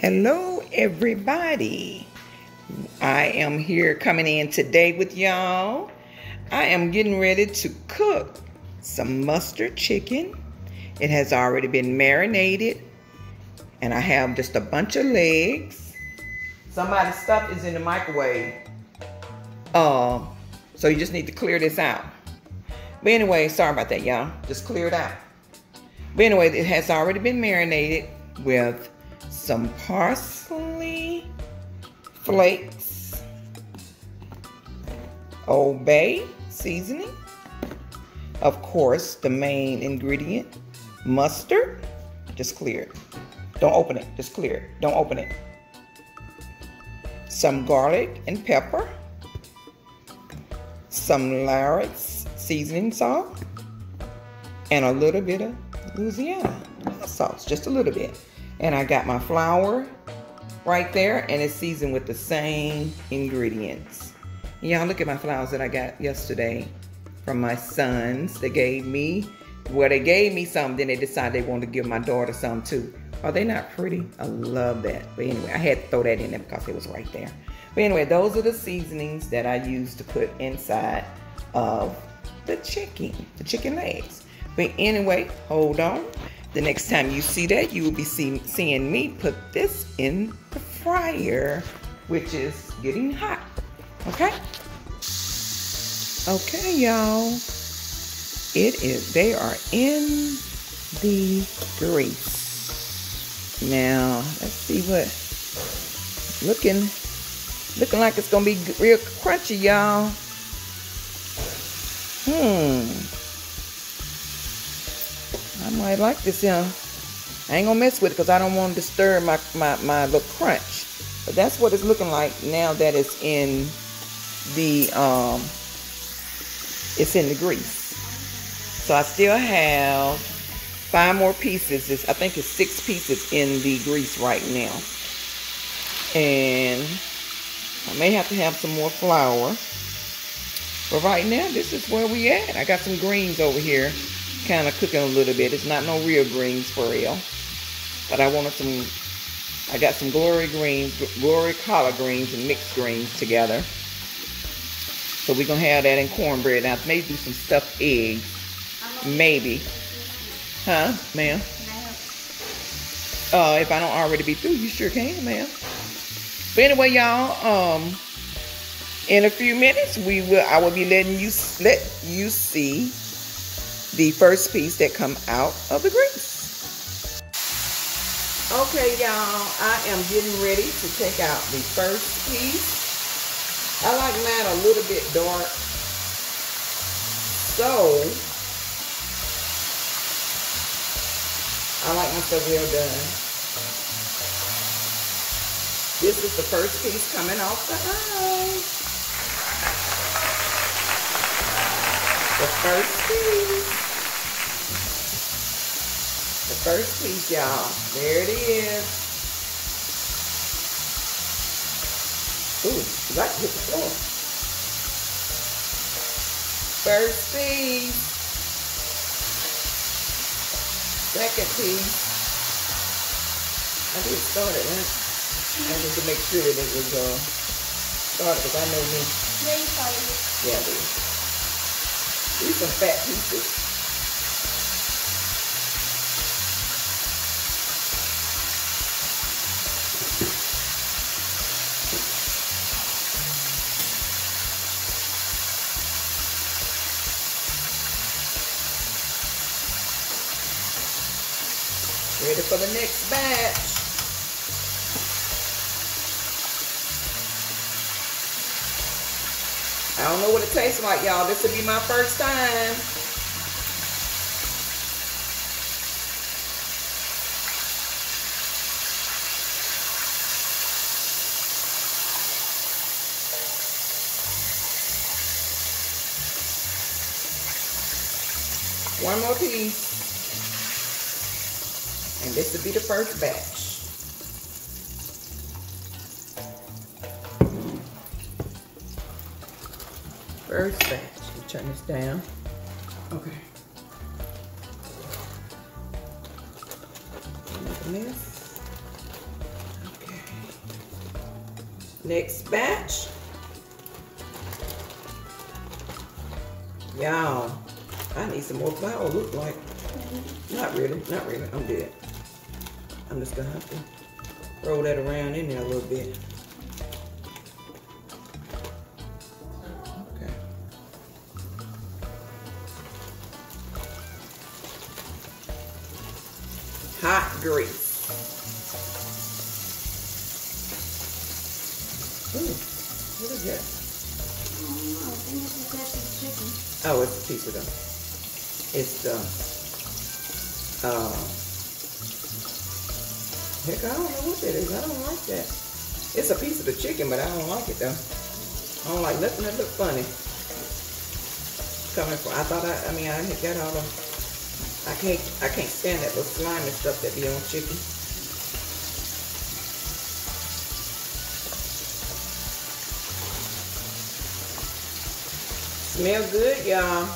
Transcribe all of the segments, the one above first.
Hello everybody. I am here coming in today with y'all. I am getting ready to cook some mustard chicken. It has already been marinated and I have just a bunch of legs. Somebody's stuff is in the microwave. So you just need to clear this out. But anyway, sorry about that, y'all. Just clear it out. But anyway, it has already been marinated with some parsley flakes, Old Bay seasoning, of course, the main ingredient, mustard. Just clear it. Don't open it. Just clear it. Don't open it. Some garlic and pepper, some Lawry's seasoning salt, and a little bit of Louisiana hot sauce, just a little bit. And I got my flour right there, and it's seasoned with the same ingredients. Y'all, look at my flowers that I got yesterday from my sons. They gave me, well, they gave me some, then they decided they wanted to give my daughter some too. Are they not pretty? I love that. But anyway, I had to throw that in there because it was right there. But anyway, those are the seasonings that I used to put inside of the chicken legs. But anyway, hold on. The next time you see that, you will be seeing me put this in the fryer, which is getting hot. Okay? Okay, y'all. They are in the grease. Now, let's see what, looking like it's gonna be real crunchy, y'all. I might like this, y'all. I ain't gonna mess with it because I don't want to disturb my little crunch. But that's what it's looking like now that it's in the grease. So I still have 5 more pieces. I think it's 6 pieces in the grease right now. And I may have to have some more flour. But right now, this is where we at. I got some greens over here, kind of cooking a little bit. It's not no real greens for real. But I got some glory collard greens and mixed greens together. So we're going to have that in cornbread. Now, maybe do some stuffed eggs. Maybe. Huh, ma'am? If I don't already be through, you sure can, ma'am. But anyway, y'all, in a few minutes, I will be let you see the first piece that come out of the grease. Okay, y'all, I am getting ready to take out the first piece. I like mine a little bit dark. So, I like my stuff well done. This is the first piece coming off the iron. The first piece, y'all. There it is. Ooh, you got to hit the floor. First piece. Second piece. I did start it, right? I need to make sure that it was started because I know me. Yeah, you started it. Yeah, I did. These some fat pieces. Ready for the next batch. I don't know what it tastes like, y'all. This will be my first time. One more piece. And this will be the first batch. First batch. We'll turn this down. Okay. Make a mess. Okay. Next batch. Y'all, I need some more flour, look like. Not really, I'm good. I'm just gonna have to roll that around in there a little bit. Okay. Hot grease. Ooh, what is that? I think it's a piece of chicken. Oh, it's a piece of them. It's the, heck, I don't know what that is. I don't like that. It's a piece of the chicken, but I don't like it though. I don't like nothing that look funny. Coming from, I thought I had got all the, I can't stand that little slimy stuff that be on chicken. Smell good, y'all.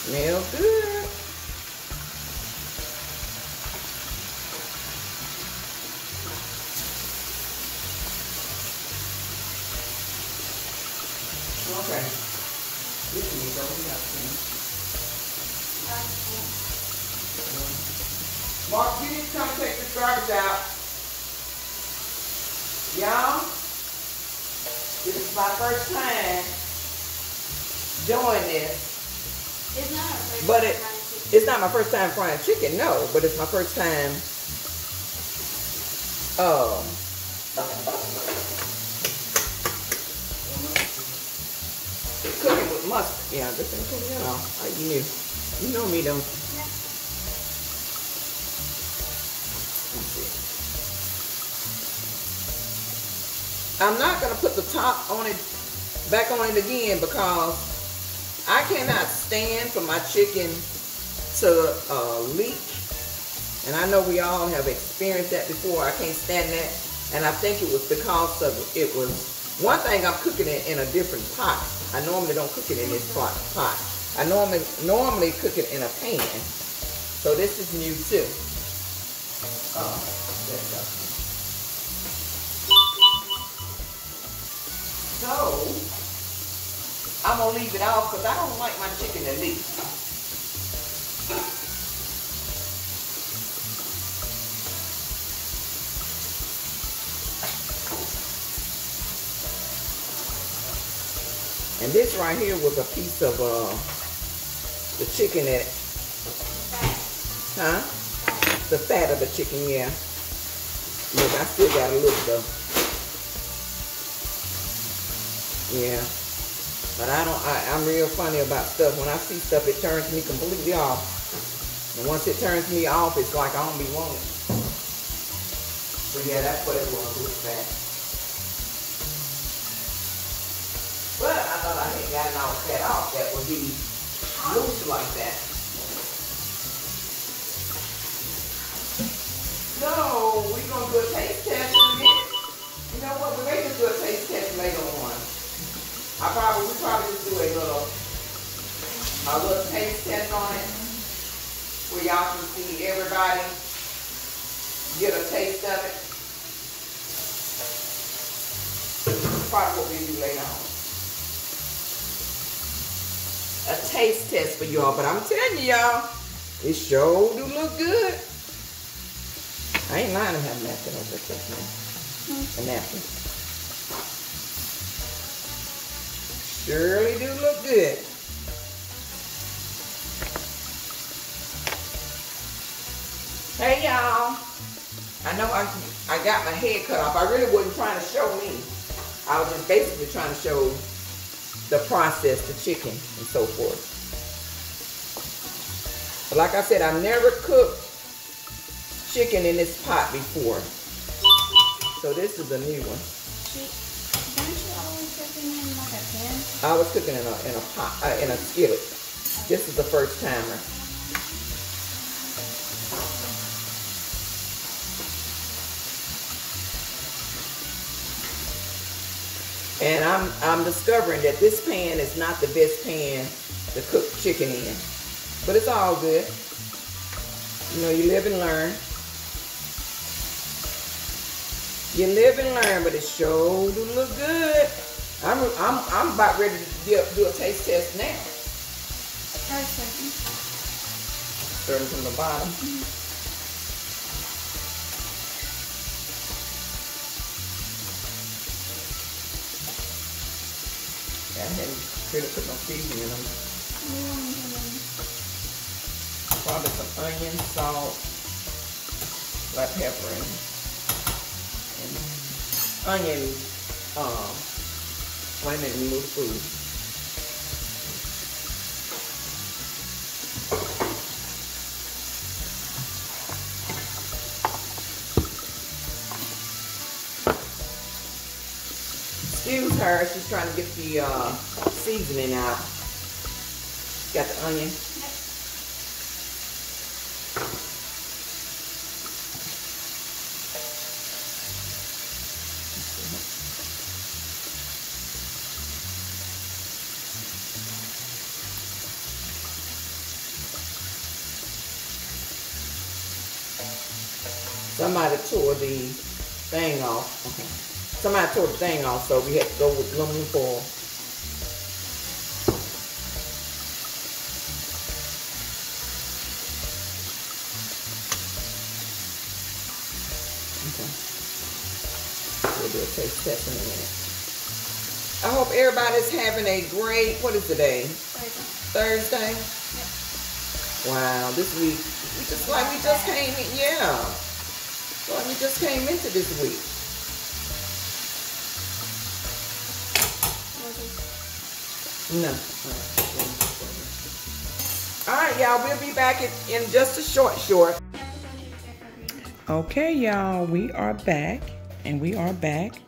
Smell good. Okay. This is over here. Mark, you need to come take this garbage out. Y'all, this is my first time doing this. It's not our first But time frying chicken. it's not my first time frying chicken, no, but it's my first time cooking with mustard. Yeah, this ain't cooking at all. You know me, don't you? Yeah. Let's see. I'm not gonna put the top on it, back on it again, because I cannot stand for my chicken to leak. And I know we all have experienced that before. I can't stand that. And I think it was because of, it was, one thing, I'm cooking it in a different pot. I normally don't cook it in this pot. I normally cook it in a pan. So this is new too. So I'm gonna leave it off because I don't like my chicken to leak. And this right here was a piece of the chicken that, the fat of the chicken, yeah. Look, I still got a little though. Yeah. But I'm real funny about stuff. When I see stuff, it turns me completely off. And once it turns me off, it's like I don't be wanting it. So yeah, that's what it was with that. But I thought I had gotten all that off. That would be loose like that. So we're gonna do a taste test in a minute. You know what? We may just do a taste test later on. We probably just do a little taste test on it, where y'all can see everybody get a taste of it. Probably what we do later on. A taste test for y'all, but I'm telling you, y'all, it sure do look good. I ain't lying to have a napkin over there, man. A napkin. Surely do look good. Hey y'all, I know I got my head cut off. I really wasn't trying to show me. I was just basically trying to show the process, the chicken and so forth. But like I said, I've never cooked chicken in this pot before. So this is a new one. Don't you always cook in like a pan? I was cooking in a pot, in a skillet. This is the first timer. And I'm discovering that this pan is not the best pan to cook chicken in. But it's all good. You know, you live and learn. You live and learn, but it sure do look good. I'm about ready to do a taste test now. Stir them from the bottom. I hadn't really put no seasoning in them. Probably some onion, salt, black pepper, and onion. Wait a minute, remove the food. Excuse her, she's trying to get the seasoning out. Got the onion. Somebody tore the thing off. Okay. Somebody tore the thing off, so we had to go with aluminum foil. Okay. We'll do a taste test in a minute. I hope everybody's having a great, what is today? Thursday? Yep. Wow, this week, we just came in, yeah. Well, we just came into this week. No. All right, y'all. We'll be back in just a short. Okay, y'all. We are back, and we are back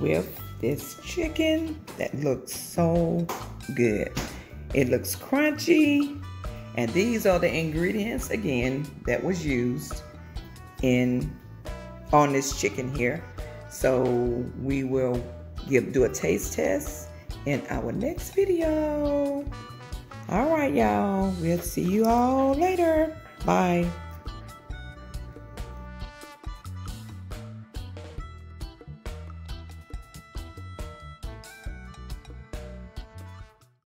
with this chicken that looks so good. It looks crunchy, and these are the ingredients again that was used on this chicken here. So we will do a taste test in our next video. All right, y'all. We'll see you all later. Bye.